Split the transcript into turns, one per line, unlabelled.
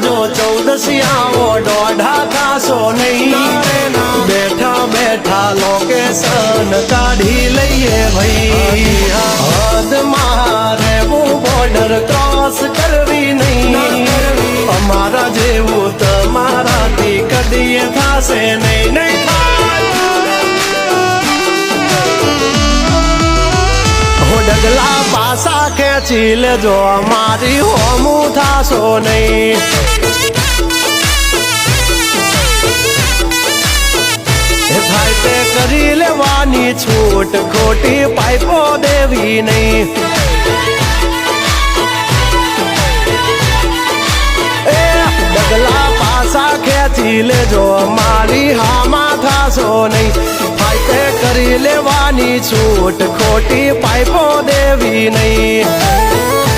જો 14 આવો દોઢા થાશો નહીં બેઠા બેઠા લોકેશન કાઢી લઈએ ભાઈ હદ મારે બોર્ડર ક્રોસ કરવી નહીં અમારા જેવું તમારાથી કદીએ થાશે નહીં નહીં ડગલા પાસા ખેંચી લેજો અમારી હોમું થાશો નહીં થાય તે કરી લેવાની છૂટ ખોટી પાઇપો દેવી નહીં ડગલા પાસા ખેંચી લેજો અમારી હામાં થાશો નહીં ફાઈતે કરી લેવાની છૂટ ખોટી પાઇપો દેવી નહીં